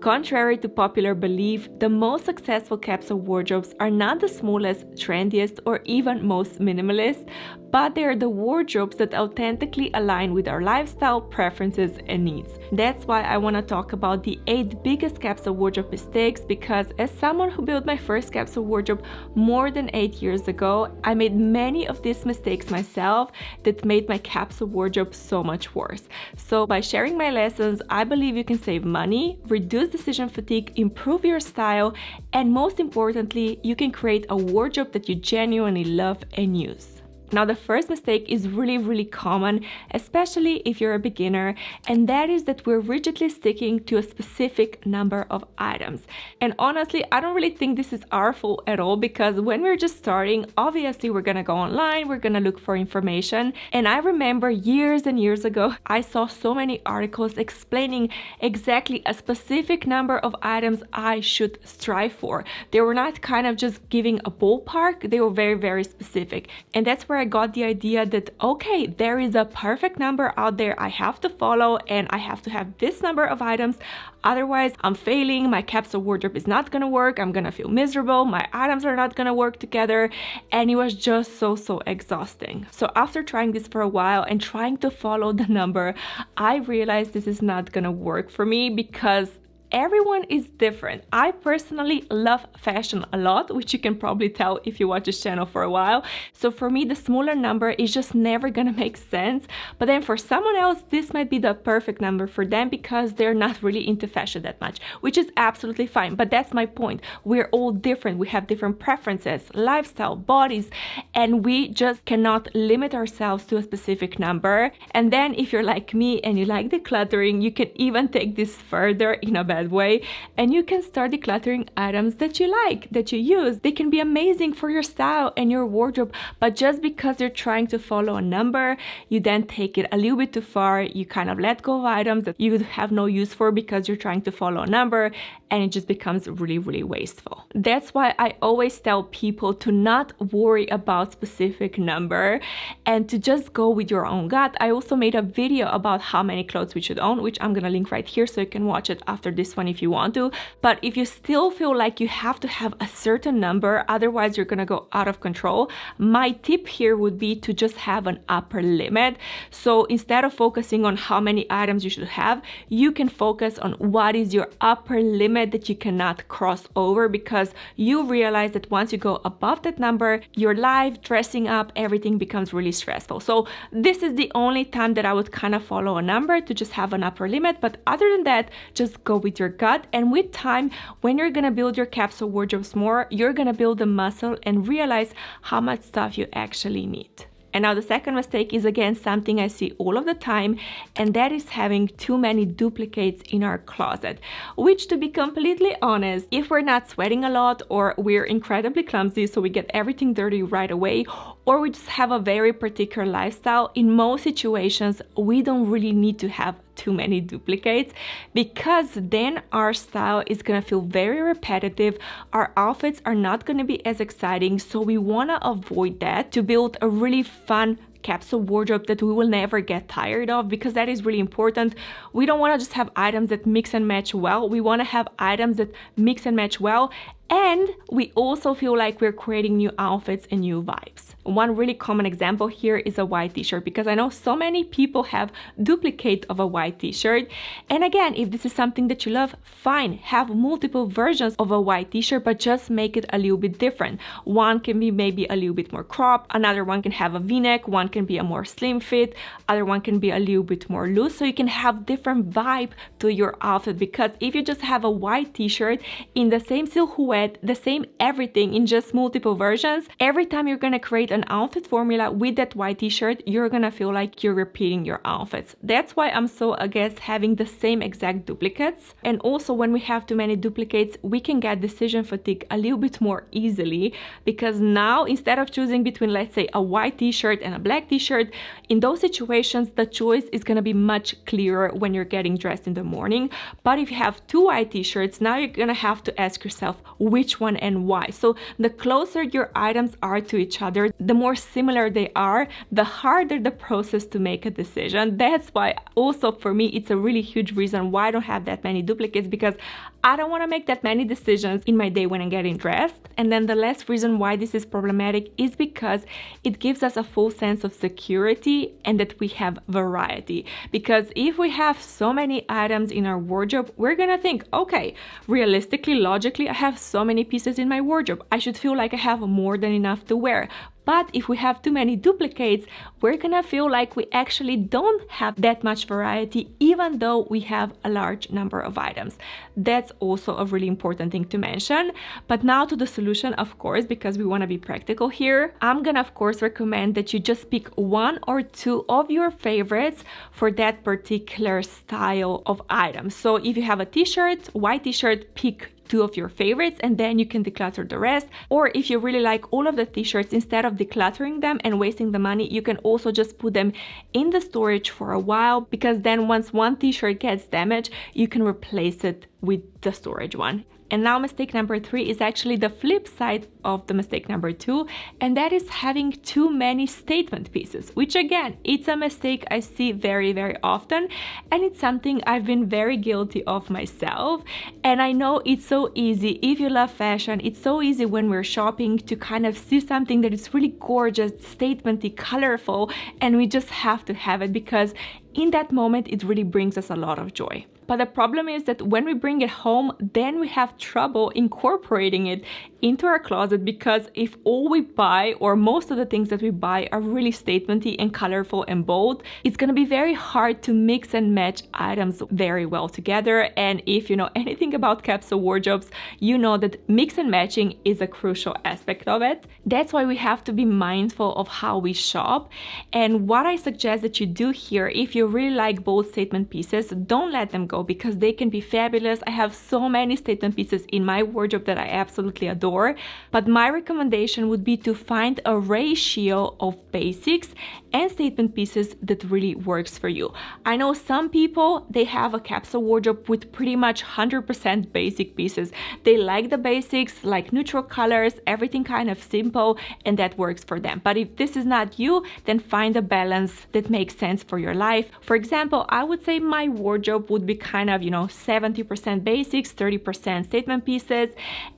Contrary to popular belief, the most successful capsule wardrobes are not the smallest, trendiest, or even most minimalist, but they are the wardrobes that authentically align with our lifestyle, preferences, and needs. That's why I want to talk about the 8 biggest capsule wardrobe mistakes, because as someone who built my first capsule wardrobe more than 8 years ago, I made many of these mistakes myself that made my capsule wardrobe so much worse. So by sharing my lessons, I believe you can save money, reduce decision fatigue, improve your style, and most importantly, you can create a wardrobe that you genuinely love and use. Now, the first mistake is really common, especially if you're a beginner, and that is that we're rigidly sticking to a specific number of items. And honestly, I don't really think this is our fault at all, because when we're just starting, obviously we're gonna go online, we're gonna look for information. And I remember years and years ago, I saw so many articles explaining exactly a specific number of items I should strive for. They were not kind of just giving a ballpark, they were very specific. And that's where I got the idea that, okay, there is a perfect number out there I have to follow, and I have to have this number of items. Otherwise, I'm failing, my capsule wardrobe is not gonna work, I'm gonna feel miserable, my items are not gonna work together, and it was just so exhausting. So after trying this for a while and trying to follow the number, I realized this is not gonna work for me, because everyone is different. I personally love fashion a lot, which you can probably tell if you watch this channel for a while. So for me, the smaller number is just never gonna make sense. But then for someone else, this might be the perfect number for them because they're not really into fashion that much, which is absolutely fine. But that's my point. We're all different. We have different preferences, lifestyle, bodies, and we just cannot limit ourselves to a specific number. And then if you're like me and you like decluttering, you can even take this further in a better way, and you can start decluttering items that you like, that you use. They can be amazing for your style and your wardrobe, but just because you're trying to follow a number, you then take it a little bit too far. You kind of let go of items that you have no use for because you're trying to follow a number, and it just becomes really wasteful. That's why I always tell people to not worry about specific number and to just go with your own gut. I also made a video about how many clothes we should own, which I'm gonna link right here so you can watch it after this one if you want to. But if you still feel like you have to have a certain number, otherwise you're gonna go out of control, my tip here would be to just have an upper limit. So instead of focusing on how many items you should have, you can focus on what is your upper limit that you cannot cross over, because you realize that once you go above that number, your life, dressing up, everything becomes really stressful. So this is the only time that I would kind of follow a number, to just have an upper limit. But other than that, just go with your gut. And with time, when you're gonna build your capsule wardrobes more, you're gonna build the muscle and realize how much stuff you actually need. And now the second mistake is again something I see all of the time, and that is having too many duplicates in our closet, which, to be completely honest, if we're not sweating a lot, or we're incredibly clumsy so we get everything dirty right away, or we just have a very particular lifestyle, in most situations we don't really need to have too many duplicates, because then our style is gonna feel very repetitive, our outfits are not gonna be as exciting. So we wanna avoid that to build a really fun capsule wardrobe that we will never get tired of, because that is really important. We don't want to just have items that mix and match well. We want to have items that mix and match well, and we also feel like we're creating new outfits and new vibes. One really common example here is a white t-shirt, because I know so many people have duplicate of a white t-shirt. And again, if this is something that you love, fine, have multiple versions of a white t-shirt, but just make it a little bit different. One can be maybe a little bit more cropped, another one can have a v-neck, one can be a more slim fit, other one can be a little bit more loose, so you can have different vibe to your outfit. Because if you just have a white t-shirt in the same silhouette, the same everything in just multiple versions, every time you're gonna create an outfit formula with that white t-shirt, you're gonna feel like you're repeating your outfits. That's why I'm so against having the same exact duplicates. And also, when we have too many duplicates, we can get decision fatigue a little bit more easily, because now instead of choosing between, let's say, a white t-shirt and a black t-shirt, in those situations the choice is going to be much clearer when you're getting dressed in the morning. But if you have two white t-shirts, now you're going to have to ask yourself, which one and why. So the closer your items are to each other, the more similar they are, the harder the process to make a decision. That's why also for me, it's a really huge reason why I don't have that many duplicates, because I don't want to make that many decisions in my day when I'm getting dressed. And then the last reason why this is problematic is because it gives us a full sense of security and that we have variety. Because if we have so many items in our wardrobe, we're gonna think, okay, realistically, logically, I have so many pieces in my wardrobe. I should feel like I have more than enough to wear. But if we have too many duplicates, we're gonna feel like we actually don't have that much variety, even though we have a large number of items. That's also a really important thing to mention. But now to the solution, of course, because we wanna be practical here, I'm gonna, of course, recommend that you just pick one or two of your favorites for that particular style of item. So if you have a t-shirt, white t-shirt, pick two of your favorites and then you can declutter the rest. Or if you really like all of the t-shirts, instead of decluttering them and wasting the money, you can also just put them in the storage for a while, because then once one t-shirt gets damaged, you can replace it with the storage one. And now mistake number 3 is actually the flip side of the mistake number 2, and that is having too many statement pieces, which again, it's a mistake I see very, very often, and it's something I've been very guilty of myself. And I know it's so easy, if you love fashion, it's so easy when we're shopping to kind of see something that is really gorgeous, statementy, colorful, and we just have to have it because in that moment it really brings us a lot of joy. But the problem is that when we bring it home, then we have trouble incorporating it into our closet, because if all we buy, or most of the things that we buy, are really statementy and colorful and bold, it's gonna be very hard to mix and match items very well together. And if you know anything about capsule wardrobes, you know that mix and matching is a crucial aspect of it. That's why we have to be mindful of how we shop. And what I suggest that you do here, if you really like bold statement pieces, don't let them go, because they can be fabulous. I have so many statement pieces in my wardrobe that I absolutely adore. But my recommendation would be to find a ratio of basics and statement pieces that really works for you. I know some people, they have a capsule wardrobe with pretty much 100% basic pieces. They like the basics, like neutral colors, everything kind of simple, and that works for them. But if this is not you, then find a balance that makes sense for your life. For example, I would say my wardrobe would be kind of, 70% basics, 30% statement pieces.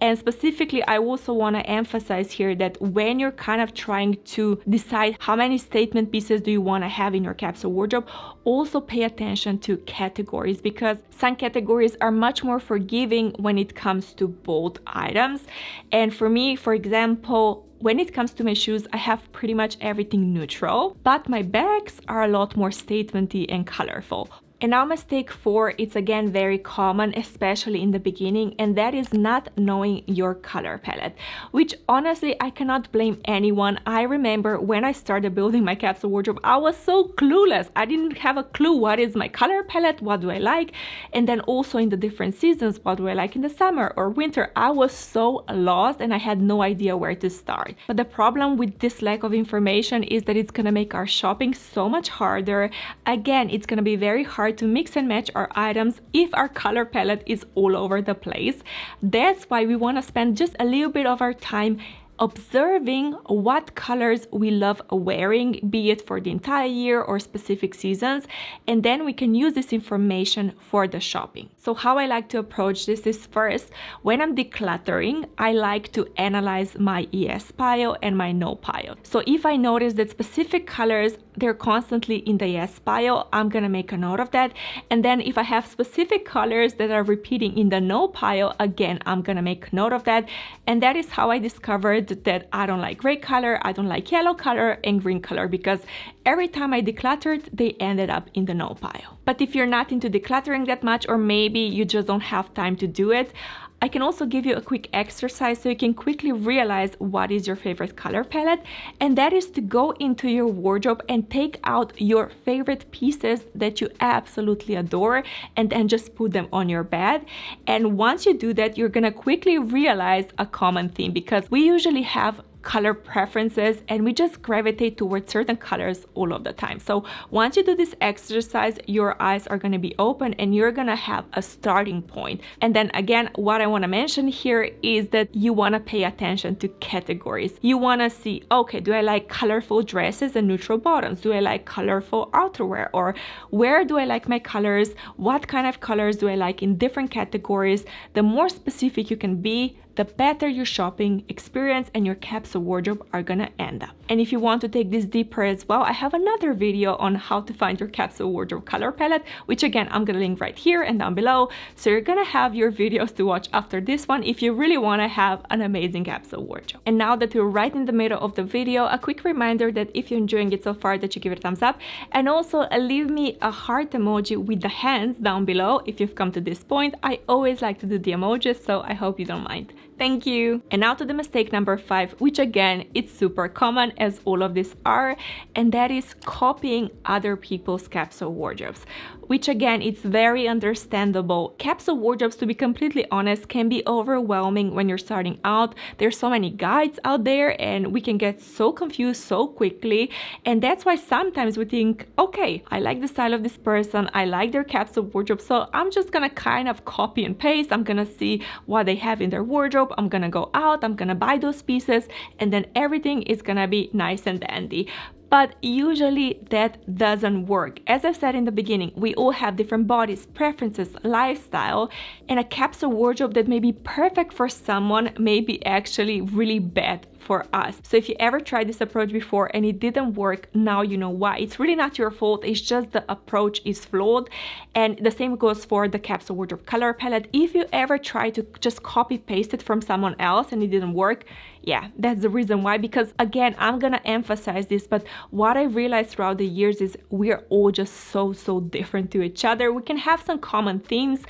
And specifically, I also want to emphasize here that when you're kind of trying to decide how many statement pieces do you want to have in your capsule wardrobe, also pay attention to categories, because some categories are much more forgiving when it comes to bold items. And for me, for example, when it comes to my shoes, I have pretty much everything neutral, but my bags are a lot more statementy and colorful. And now mistake 4, it's again very common, especially in the beginning, and that is not knowing your color palette, which honestly, I cannot blame anyone. I remember when I started building my capsule wardrobe, I was so clueless. I didn't have a clue what is my color palette, what do I like, and then also in the different seasons, what do I like in the summer or winter. I was so lost and I had no idea where to start. But the problem with this lack of information is that it's gonna make our shopping so much harder. Again, it's gonna be very hard to mix and match our items if our color palette is all over the place. That's why we want to spend just a little bit of our time observing what colors we love wearing, be it for the entire year or specific seasons, and then we can use this information for the shopping. So how I like to approach this is, first, when I'm decluttering, I like to analyze my yes pile and my no pile. So if I notice that specific colors, they're constantly in the yes pile, I'm gonna make a note of that. And then if I have specific colors that are repeating in the no pile, again, I'm gonna make note of that. And that is how I discovered that I don't like gray color, I don't like yellow color and green color, because every time I decluttered, they ended up in the no pile. But if you're not into decluttering that much, or maybe you just don't have time to do it, I can also give you a quick exercise so you can quickly realize what is your favorite color palette, and that is to go into your wardrobe and take out your favorite pieces that you absolutely adore and then just put them on your bed. And once you do that, you're gonna quickly realize a common theme, because we usually have color preferences, and we just gravitate towards certain colors all of the time. So once you do this exercise, your eyes are going to be open and you're going to have a starting point. And then again, what I want to mention here is that you want to pay attention to categories. You want to see, okay, do I like colorful dresses and neutral bottoms? Do I like colorful outerwear? Or where do I like my colors? What kind of colors do I like in different categories? The more specific you can be, the better your shopping experience and your capsule wardrobe are gonna end up. And if you want to take this deeper as well, I have another video on how to find your capsule wardrobe color palette, which again, I'm gonna link right here and down below. So you're gonna have your videos to watch after this one if you really wanna have an amazing capsule wardrobe. And now that we're right in the middle of the video, a quick reminder that if you're enjoying it so far, that you give it a thumbs up, and also leave me a heart emoji with the hands down below if you've come to this point. I always like to do the emojis, so I hope you don't mind. Thank you. And now to the mistake number 5, which again, it's super common as all of these are, and that is copying other people's capsule wardrobes, which again, it's very understandable. Capsule wardrobes, to be completely honest, can be overwhelming when you're starting out. There's so many guides out there and we can get so confused so quickly. And that's why sometimes we think, okay, I like the style of this person, I like their capsule wardrobe, so I'm just gonna kind of copy and paste. I'm gonna see what they have in their wardrobe. I'm gonna go out, I'm gonna buy those pieces, and then everything is gonna be nice and dandy. But usually that doesn't work. As I've said in the beginning, we all have different bodies, preferences, lifestyle, and a capsule wardrobe that may be perfect for someone may be actually really bad for us. So if you ever tried this approach before and it didn't work, now you know why. It's really not your fault, it's just the approach is flawed. And the same goes for the capsule wardrobe color palette. If you ever try to just copy paste it from someone else and it didn't work, yeah, that's the reason why. Because again, I'm gonna emphasize this, but what I realized throughout the years is we're all just so different to each other. We can have some common themes,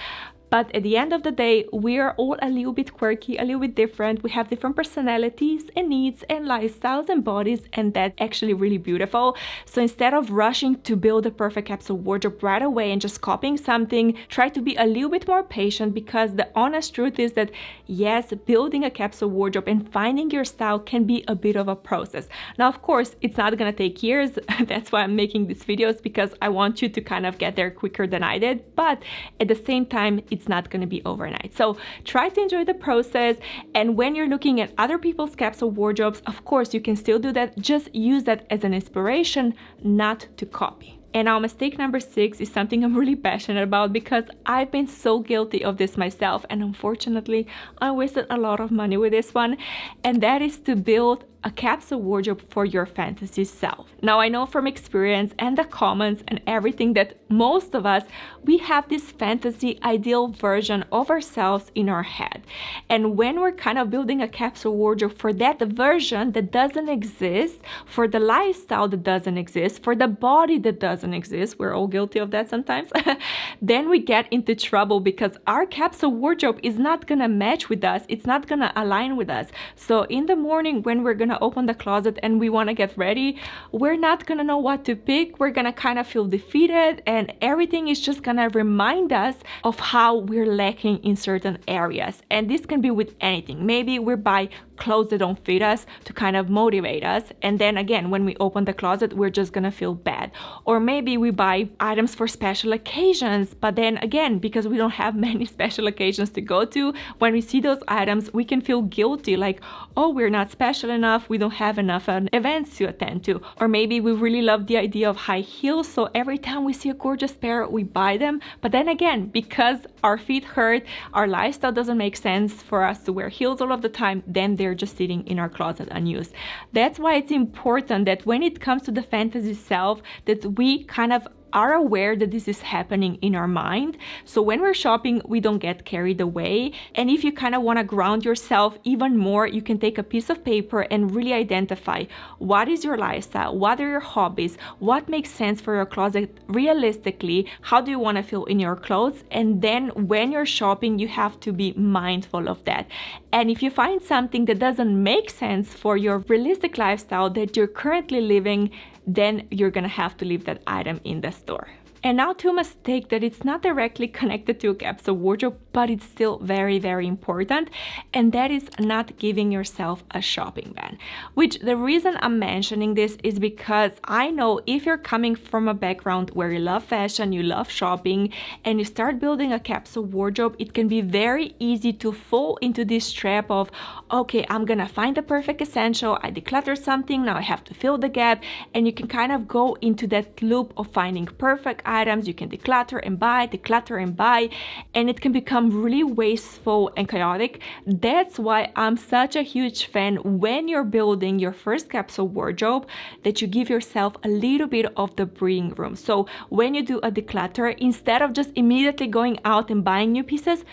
but at the end of the day, we are all a little bit quirky, a little bit different. We have different personalities and needs and lifestyles and bodies, and that's actually really beautiful. So instead of rushing to build a perfect capsule wardrobe right away and just copying something, try to be a little bit more patient, because the honest truth is that yes, building a capsule wardrobe and finding your style can be a bit of a process. Now, of course, it's not gonna take years. That's why I'm making these videos, because I want you to kind of get there quicker than I did. But at the same time, it's not going to be overnight. So try to enjoy the process. And when you're looking at other people's capsule wardrobes, of course, you can still do that. Just use that as an inspiration, not to copy. And now mistake number 6 is something I'm really passionate about, because I've been so guilty of this myself. And unfortunately, I wasted a lot of money with this one. And that is to build a capsule wardrobe for your fantasy self. Now, I know from experience and the comments and everything that most of us, we have this fantasy ideal version of ourselves in our head. And when we're kind of building a capsule wardrobe for that version that doesn't exist, for the lifestyle that doesn't exist, for the body that doesn't exist, we're all guilty of that sometimes, then we get into trouble, because our capsule wardrobe is not gonna match with us, it's not gonna align with us. So in the morning when we're gonna open the closet and we want to get ready, we're not gonna know what to pick. We're gonna kind of feel defeated, and everything is just gonna remind us of how we're lacking in certain areas. And this can be with anything. Maybe we buy clothes that don't fit us to kind of motivate us, and then again, when we open the closet, we're just gonna feel bad. Or maybe we buy items for special occasions, but then again, because we don't have many special occasions to go to, when we see those items, we can feel guilty, like, oh, we're not special enough, we don't have enough events to attend to. Or maybe we really love the idea of high heels, so every time we see a gorgeous pair, we buy them. But then again, because our feet hurt, our lifestyle doesn't make sense for us to wear heels all of the time, then they're just sitting in our closet unused. That's why it's important that when it comes to the fantasy self, that we kind of are aware that this is happening in our mind. So when we're shopping, we don't get carried away. And if you kind of want to ground yourself even more, you can take a piece of paper and really identify what is your lifestyle, what are your hobbies, what makes sense for your closet realistically, how do you want to feel in your clothes. And then when you're shopping, you have to be mindful of that. And if you find something that doesn't make sense for your realistic lifestyle that you're currently living, then you're gonna have to leave that item in the store. And now to a mistake that it's not directly connected to a capsule wardrobe, but it's still very, very important. And that is not giving yourself a shopping ban. Which the reason I'm mentioning this is because I know if you're coming from a background where you love fashion, you love shopping, and you start building a capsule wardrobe, it can be very easy to fall into this trap of, okay, I'm gonna find the perfect essential, I declutter something, now I have to fill the gap, and you can kind of go into that loop of finding perfect items. You can declutter and buy, and it can become really wasteful and chaotic. That's why I'm such a huge fan when you're building your first capsule wardrobe that you give yourself a little bit of the breathing room. So when you do a declutter, instead of just immediately going out and buying new pieces,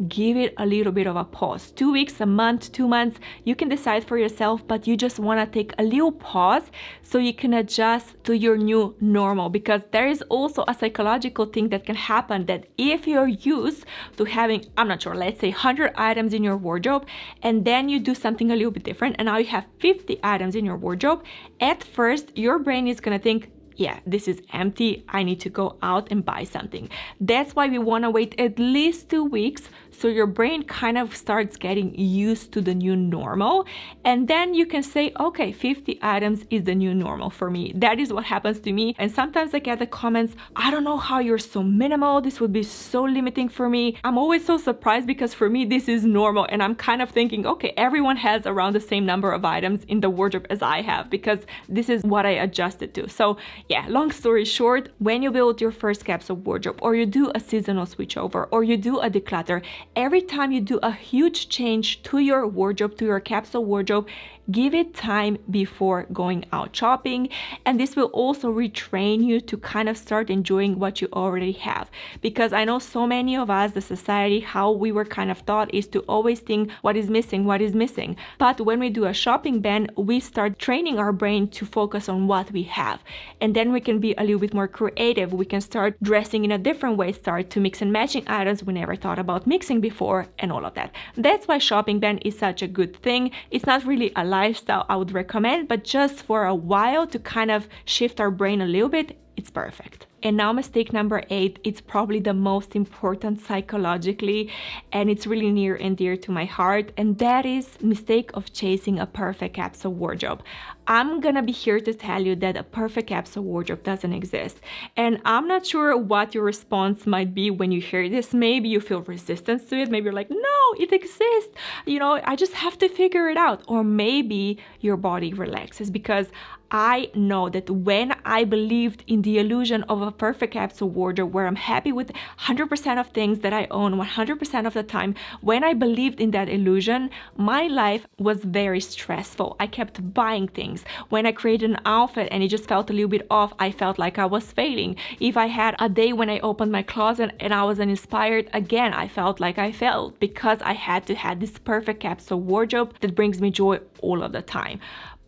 give it a little bit of a pause. 2 weeks, a month, 2 months, you can decide for yourself, but you just want to take a little pause so you can adjust to your new normal, because there is also a psychological thing that can happen, that if you're used to having, I'm not sure, let's say 100 items in your wardrobe, and then you do something a little bit different and now you have 50 items in your wardrobe, at first your brain is going to think, yeah, this is empty, I need to go out and buy something. That's why we want to wait at least 2 weeks so your brain kind of starts getting used to the new normal, and then you can say, okay, 50 items is the new normal for me. That is what happens to me. And sometimes I get the comments, I don't know how you're so minimal, this would be so limiting for me. I'm always so surprised because for me this is normal, and I'm kind of thinking, okay, everyone has around the same number of items in the wardrobe as I have, because this is what I adjusted to. So yeah, long story short, when you build your first capsule wardrobe, or you do a seasonal switchover, or you do a declutter, every time you do a huge change to your wardrobe, to your capsule wardrobe, give it time before going out shopping. And this will also retrain you to kind of start enjoying what you already have. Because I know so many of us, the society, how we were kind of taught is to always think what is missing. But when we do a shopping ban, we start training our brain to focus on what we have. And then we can be a little bit more creative. We can start dressing in a different way, start to mix and matching items we never thought about mixing before, and all of that. That's why shopping ban is such a good thing. It's not really a lifestyle I would recommend, but just for a while to kind of shift our brain a little bit, it's perfect. And now mistake number 8, it's probably the most important psychologically, and it's really near and dear to my heart, and that is mistake of chasing a perfect capsule wardrobe. I'm gonna be here to tell you that a perfect capsule wardrobe doesn't exist. And I'm not sure what your response might be when you hear this. Maybe you feel resistance to it. Maybe you're like, no, it exists. I just have to figure it out. Or maybe your body relaxes, because I know that when I believed in the illusion of a perfect capsule wardrobe where I'm happy with 100% of things that I own 100% of the time, when I believed in that illusion, my life was very stressful. I kept buying things. When I created an outfit and it just felt a little bit off, I felt like I was failing. If I had a day when I opened my closet and I wasn't inspired, again, I felt like I failed, because I had to have this perfect capsule wardrobe that brings me joy all of the time.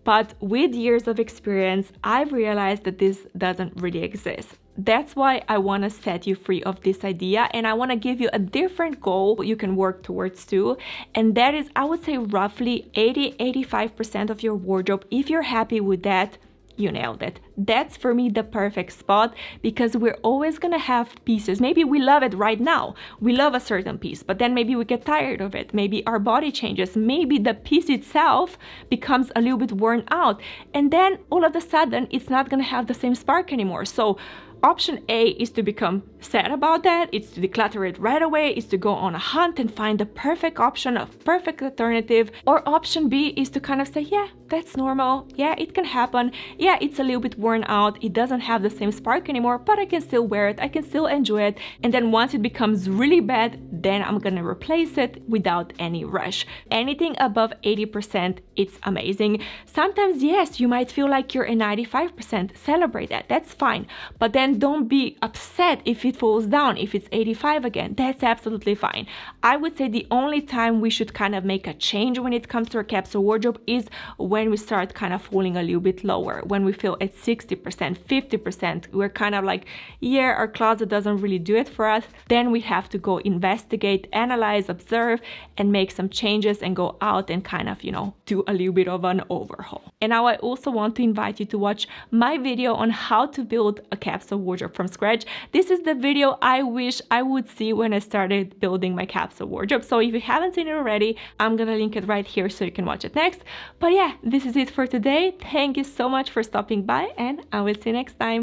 But with years of experience, I've realized that this doesn't really exist. That's why I want to set you free of this idea, and I want to give you a different goal you can work towards too. And that is, I would say, roughly 80-85% of your wardrobe. If you're happy with that, you nailed it. That's for me the perfect spot, because we're always gonna have pieces. Maybe we love it right now. We love a certain piece, but then maybe we get tired of it. Maybe our body changes. Maybe the piece itself becomes a little bit worn out. And then all of a sudden, it's not gonna have the same spark anymore. So option A is to become sad about that. It's to declutter it right away. It's to go on a hunt and find the perfect option, a perfect alternative. Or option B is to kind of say, yeah, that's normal. Yeah, it can happen. Yeah, it's a little bit worn out. It doesn't have the same spark anymore, but I can still wear it. I can still enjoy it. And then once it becomes really bad, then I'm gonna replace it without any rush. Anything above 80%, it's amazing. Sometimes, yes, you might feel like you're at 95%. Celebrate that. That's fine. But then don't be upset if it falls down, if it's 85 again. That's absolutely fine. I would say the only time we should kind of make a change when it comes to our capsule wardrobe is when when we start kind of falling a little bit lower, when we feel at 60%, 50%, we're kind of like, yeah, our closet doesn't really do it for us, then we have to go investigate, analyze, observe, and make some changes and go out and kind of, do a little bit of an overhaul. And now I also want to invite you to watch my video on how to build a capsule wardrobe from scratch. This is the video I wish I would see when I started building my capsule wardrobe. So if you haven't seen it already, I'm gonna link it right here so you can watch it next. But yeah, this is it for today. Thank you so much for stopping by, and I will see you next time.